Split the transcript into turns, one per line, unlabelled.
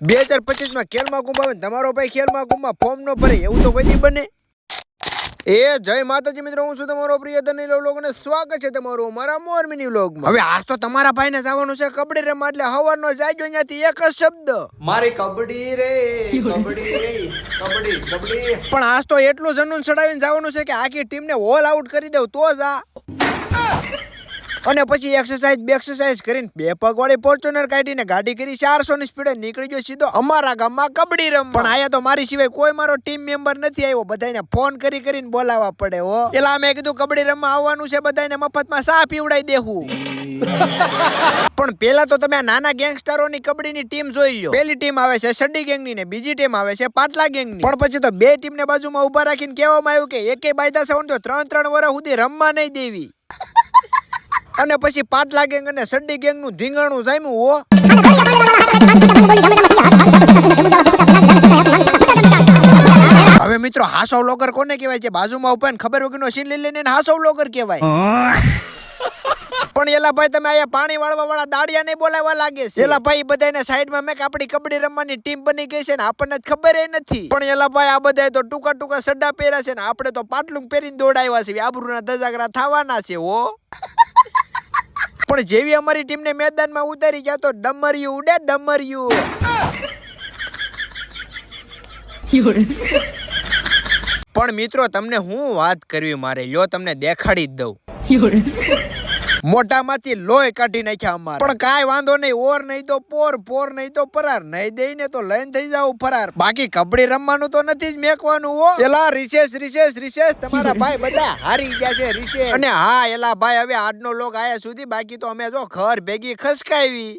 2025 માં ખેલમાં કુંભ આવે તમારો ભાઈ ખેલમાં કુંભમાં ફોર્મ નો ભરે એવું તો કોઈ બને? જય માતાજી મિત્રો, હું છું તમારો પ્રિય ધનીલો વ્લોગ અને સ્વાગત છે તમારું મારા મોર મિની વ્લોગમાં। હવે આજ તો તમારા ભાઈને જવાનું છે કબડ્ડી રમવા, એટલે હવારનો જાજો અહીંયાથી એક જ શબ્દ,
મારી કબડ્ડી રે કબડ્ડી રે કબડ્ડી કબડ્ડી।
પણ આજ તો એટલું જનૂન ચડાવીને જવાનું છે કે આખી ટીમને ઓલ આઉટ કરી દેવ તો જા। અને પછી એક્સરસાઇઝ કરીને બે પગવાળી ફોર્ચ્યુનર કાઢીને ગાડી કરી 400 ની સ્પીડે નીકળી ગયો સીધો અમારા ગામમાં કબડ્ડી રમવા। પણ આયા તો મારી સિવાય કોઈ મારો ટીમ મેમ્બર નથી આવ્યો, બધાને ફોન કરીને બોલાવવા પડે હો। એલા મેં કીધું કબડ્ડી રમવા આવવાનું છે, બધાને મફતમાં ચા પીવડાવી દેવું। પણ પેલા તો તમે આ નાના ગેંગસ્ટરોની કબડ્ડીની ટીમ જોઈ લો। પેલી ટીમ આવે છે સડ્ડી ગેંગની ને બીજી ટીમ આવે છે પાટલા ગેંગની। પણ પછી તો બે ટીમને બાજુમાં ઉભા રાખીને કહેવામાં આવ્યું કે એકે બાયદા સવન તો 3 વર્ષ સુધી રમવા નહીં દેવી। અને પછી પાટલા ગેંગ અને સડ્ડી ગેંગ નું ધીંગાણું જામ્યું હો। હવે મિત્રો હાસો વ્લોગર કોને કહેવાય છે? બાજુમાં ઉભા ને ખબર વગરનો સીન લઈ લઈને હાસો વ્લોગર કહેવાય। પણ એલા ભાઈ તમે અહીંયા પાણી વાળવા વાળા દાડિયા નહીં બોલાવવા લાગે છે। એલા ભાઈ બધાને સાઈડમાં મેં આપણી કબડ્ડી રમવાની ટીમ બની ગઈ છે ને આપણને ખબર નથી। પણ એલા ભાઈ આ બધા તો ટૂંકા સડ્ડા પહેર્યા છે ને આપણે તો પાટલું પહેરીને દોડાવ્યા છે, આબરૂના ધજાગરા થવાના છે હો। પણ જેવી અમારી ટીમને મેદાનમાં ઉતારી ગયા તો ડમરિયું ઉડે ડમરિયું। પણ મિત્રો તમને હું વાત કરવી મારે, લ્યો તમને દેખાડી જ દઉં। મોઢામાંથી લોહી કાઢી નાખ્યા અમારે। પણ કાંઈ વાંધો નહીં, ઓર નહીં તો પોર નહીં તો પરાર, નહીં દઈને તો લઈને થઈ જાવ ફરાર। બાકી કબડ્ડી રમવાનું તો નથી જ મેકવાનું હો। એલા રિશેષ તમારા ભાઈ બધા હારી ગયા છે રિશેષ। અને હા એલા ભાઈ હવે આજનો લોક આયા સુધી, બાકી તો અમે જો ઘર ભેગી ખસકાવી।